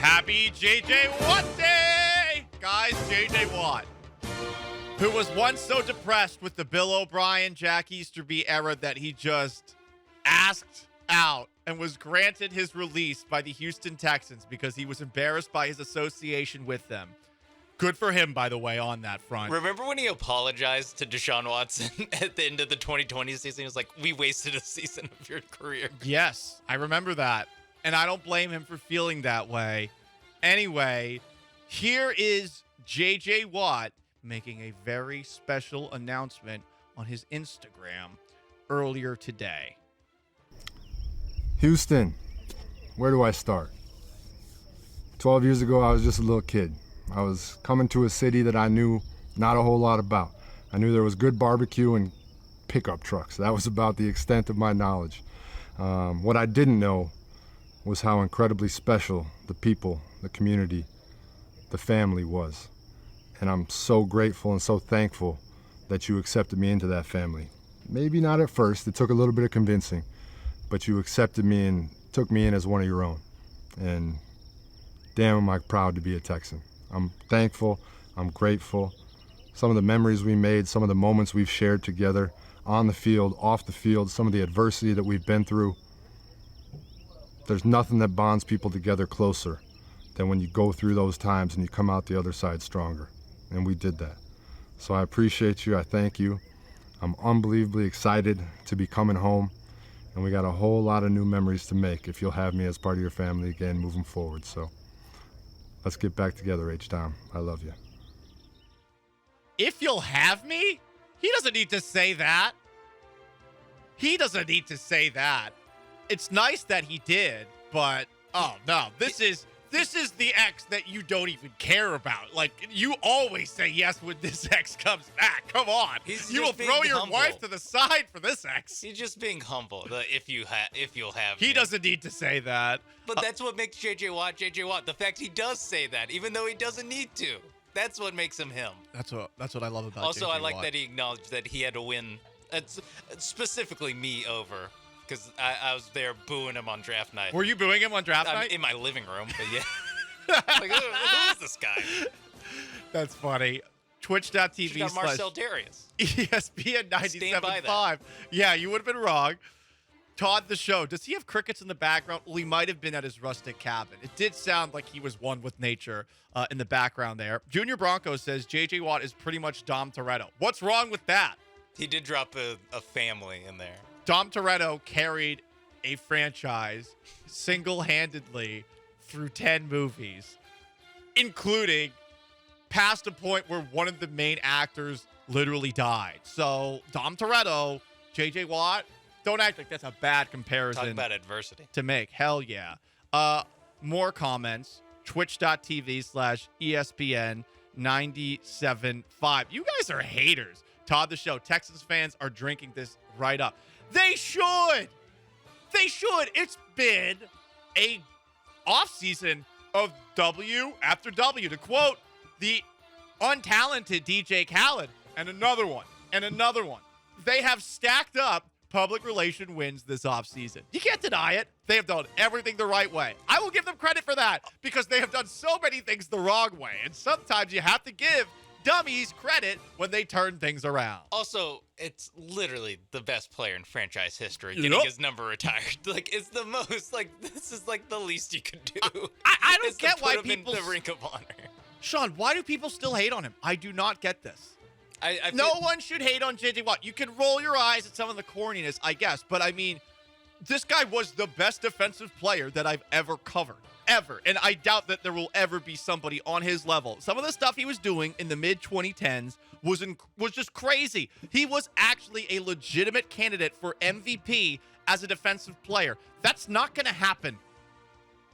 Happy J.J. Watt Day! Guys, J.J. Watt, who was once so depressed with the Bill O'Brien, Jack Easterby era that he just asked out and was granted his release by the Houston Texans because he was embarrassed by his association with them. Good for him, by the way, on that front. Remember when he apologized to Deshaun Watson at the end of the 2020 season? He was like, we wasted a season of your career. Yes, I remember that. And I don't blame him for feeling that way. Anyway, here is J.J. Watt making a very special announcement on his Instagram earlier today. Houston, where do I start? 12 years ago, I was just a little kid. I was coming to a city that I knew not a whole lot about. I knew there was good barbecue and pickup trucks. That was about the extent of my knowledge. What I didn't know was how incredibly special the people, the community, the family was. And I'm so grateful and so thankful that you accepted me into that family. Maybe not at first, it took a little bit of convincing, but you accepted me and took me in as one of your own. And damn, am I proud to be a Texan. I'm thankful, I'm grateful. Some of the memories we made, some of the moments we've shared together on the field, off the field, some of the adversity that we've been through. There's nothing that bonds people together closer than when you go through those times and you come out the other side stronger. And we did that. So I appreciate you, I thank you. I'm unbelievably excited to be coming home, and we got a whole lot of new memories to make if you'll have me as part of your family again moving forward. So let's get back together, H-Town. I love you. If you'll have me? He doesn't need to say that. He doesn't need to say that. It's nice that he did, but oh no, this is the ex that you don't even care about. Like, you always say yes when this ex comes back. Come on. You will throw your wife to the side for this ex. He's just being humble. If you'll have He me. doesn't need to say that. But that's what makes J.J. Watt J.J. Watt. The fact he does say that, even though he doesn't need to. That's what makes him him. That's what I love about Also, J.J. I like Watt. that he acknowledged that he had to win, specifically me over, because I was there booing him on draft night. Were you booing him on draft night? In my living room, but yeah. Like, who is this guy? That's funny. Twitch.tv / Marcel Darius. ESPN Stand by 97.5. Yeah, you would have been wrong. Todd the Show. Does he have crickets in the background? Well, he might have been at his rustic cabin. It did sound like he was one with nature in the background there. Junior Bronco says J.J. Watt is pretty much Dom Toretto. What's wrong with that? He did drop a family in there. Dom Toretto carried a franchise single-handedly through 10 movies, including past a point where one of the main actors literally died. So Dom Toretto, J.J. Watt, don't act like that's a bad comparison. Talk about adversity. To make. Hell yeah. More comments. Twitch.tv/ESPN975. You guys are haters. Todd the Show. Texans fans are drinking this right up. They should. They should. It's been a offseason of W after W. To quote the untalented DJ Khaled, and another one, and another one. They have stacked up public relation wins this offseason. You can't deny it. They have done everything the right way. I will give them credit for that because they have done so many things the wrong way. And sometimes you have to give dummies credit when they turn things around. Also, it's literally the best player in franchise history getting his number retired. Like, it's the most, like, this is like the least you could do. I don't get why people... the Ring of Honor. Sean, why do people still hate on him? I do not get this. No one should hate on J.J. Watt. You can roll your eyes at some of the corniness, I guess. But, I mean, this guy was the best defensive player that I've ever covered. Ever. And I doubt that there will ever be somebody on his level. Some of the stuff he was doing in the mid-2010s was just crazy. He was actually a legitimate candidate for MVP as a defensive player. That's not going to happen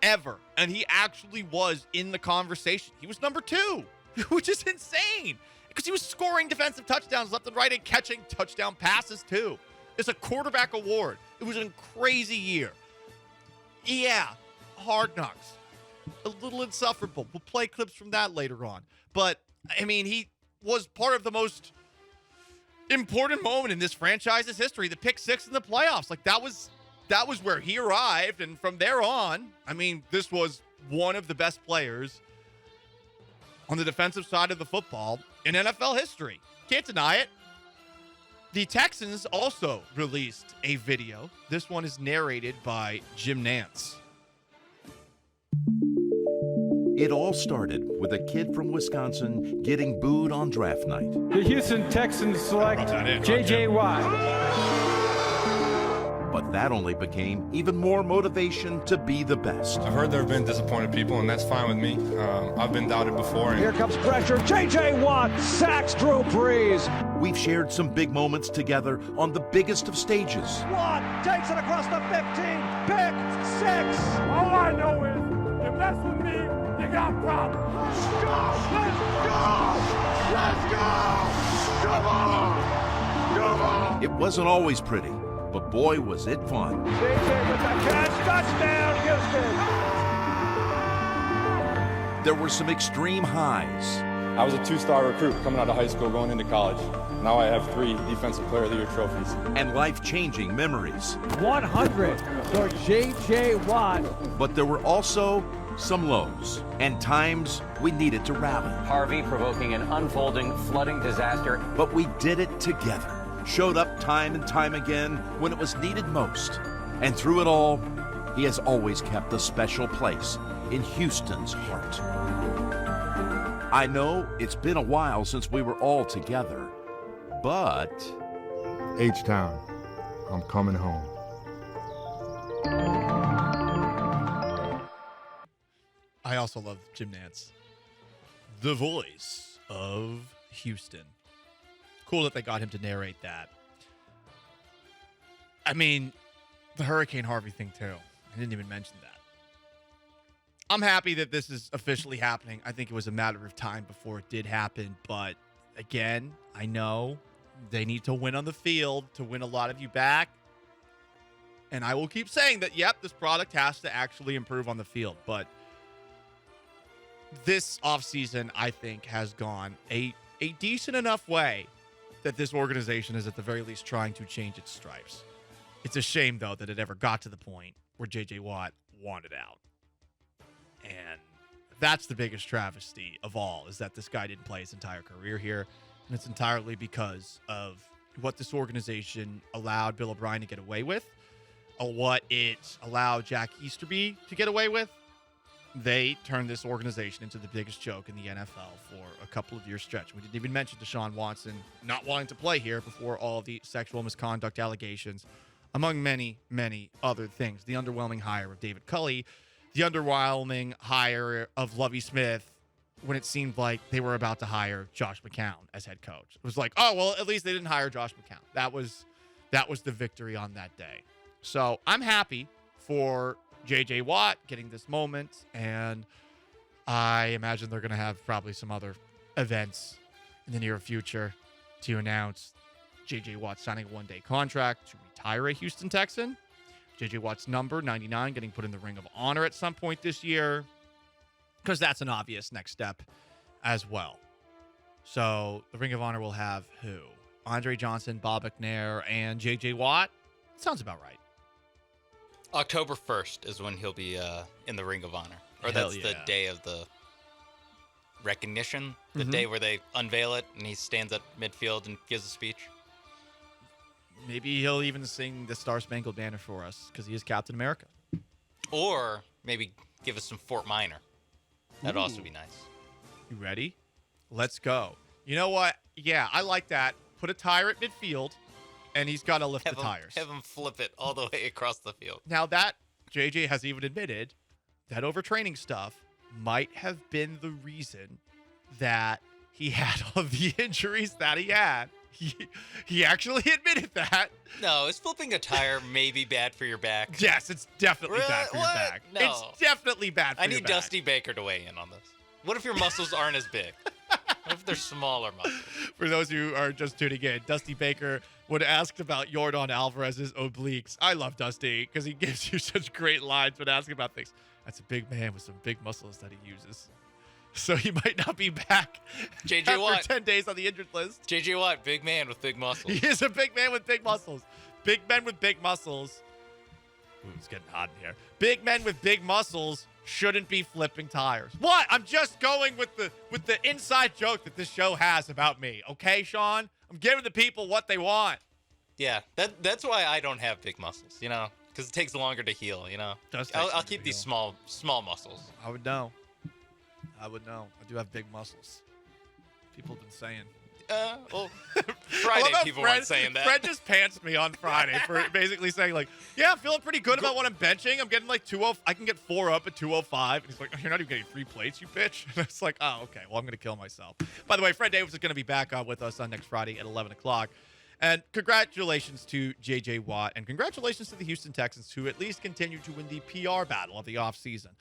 ever. And he actually was in the conversation. He was number 2, which is insane. Because he was scoring defensive touchdowns left and right and catching touchdown passes, too. It's a quarterback award. It was a crazy year. Yeah, Hard Knocks. A little insufferable. We'll play clips from that later on. But, I mean, he was part of the most important moment in this franchise's history. The pick 6 in the playoffs. Like, that was where he arrived. And from there on, I mean, this was one of the best players on the defensive side of the football in NFL history. Can't deny it. The Texans also released a video. This one is narrated by Jim Nantz. It all started with a kid from Wisconsin getting booed on draft night. The Houston Texans select J.J. Watt. But that only became even more motivation to be the best. I've heard there have been disappointed people, and that's fine with me. I've been doubted before. Here comes pressure. J.J. Watt sacks Drew Brees. We've shared some big moments together on the biggest of stages. Watt takes it across the 15. Pick 6. All I know is, you mess with me, you got problems. Let's go! Let's go! Let's go! Come on! Come on! It wasn't always pretty, but boy, was it fun. J.J. with the catch. Touchdown, Houston! There were some extreme highs. I was a 2-star recruit coming out of high school going into college. Now I have 3 Defensive Player of the Year trophies. And life-changing memories. 100 for J.J. Watt. But there were also some lows and times we needed to rally. Harvey provoking an unfolding flooding disaster. But we did it together. Showed up time and time again when it was needed most. And through it all, he has always kept a special place in Houston's heart. I know it's been a while since we were all together, but... H-Town, I'm coming home. I also love Jim Nantz. The voice of Houston. Cool that they got him to narrate that. I mean, the Hurricane Harvey thing too. I didn't even mention that. I'm happy that this is officially happening. I think it was a matter of time before it did happen. But again, I know they need to win on the field to win a lot of you back. And I will keep saying that, yep, this product has to actually improve on the field. But this offseason, I think, has gone a decent enough way that this organization is at the very least trying to change its stripes. It's a shame, though, that it ever got to the point where J.J. Watt wanted out. And that's the biggest travesty of all, is that this guy didn't play his entire career here. And it's entirely because of what this organization allowed Bill O'Brien to get away with, or what it allowed Jack Easterby to get away with. They turned this organization into the biggest joke in the NFL for a couple of years stretch. We didn't even mention Deshaun Watson not wanting to play here before all of the sexual misconduct allegations, among many, many other things. The underwhelming hire of David Culley, the underwhelming hire of Lovie Smith when it seemed like they were about to hire Josh McCown as head coach. It was like, oh, well, at least they didn't hire Josh McCown. That was the victory on that day. So I'm happy for J.J. Watt getting this moment, and I imagine they're going to have probably some other events in the near future to announce J.J. Watt signing a one-day contract to retire a Houston Texan. J.J. Watt's number, 99, getting put in the Ring of Honor at some point this year, because that's an obvious next step as well. So the Ring of Honor will have who? Andre Johnson, Bob McNair, and J.J. Watt? Sounds about right. October 1st is when he'll be in the Ring of Honor. Or Hell that's yeah. the day of the recognition, the day where they unveil it, and he stands at midfield and gives a speech. Maybe he'll even sing the Star Spangled Banner for us, because he is Captain America. Or maybe give us some Fort Minor. That'd also be nice. You ready? Let's go. You know what? Yeah, I like that. Put a tire at midfield, and he's got to lift the tires. Have him flip it all the way across the field. Now that JJ has even admitted that overtraining stuff might have been the reason that he had all the injuries that he had. He actually admitted that. No, is flipping a tire maybe bad for your back? Yes, it's definitely bad for your back. No. It's definitely bad for your back. I need Dusty Baker to weigh in on this. What if your muscles aren't as big? What if they're smaller muscles? For those who are just tuning in, Dusty Baker would ask about Yordan Alvarez's obliques. I love Dusty because he gives you such great lines when asking about things. That's a big man with some big muscles that he uses. So he might not be back J.J. Watt. after 10 days on the injured list. J.J. Watt, big man with big muscles. He is a big man with big muscles. Big men with big muscles. Ooh, it's getting hot in here. Big men with big muscles shouldn't be flipping tires. What? I'm just going with the inside joke that this show has about me. Okay, Sean? I'm giving the people what they want. Yeah, that's why I don't have big muscles, because it takes longer to heal, I'll keep these small muscles. I would know. I do have big muscles. People have been saying. Well, Friday people weren't saying that. Fred just pantsed me on Friday for basically saying, like, yeah, I'm feeling pretty good about what I'm benching. I'm getting like 205. I can get 4 up at 205. And he's like, oh, you're not even getting 3 plates, you bitch. And it's like, oh, okay. Well, I'm going to kill myself. By the way, Fred Davis is going to be back on with us on next Friday at 11 o'clock. And congratulations to J.J. Watt, and congratulations to the Houston Texans, who at least continue to win the PR battle of the offseason.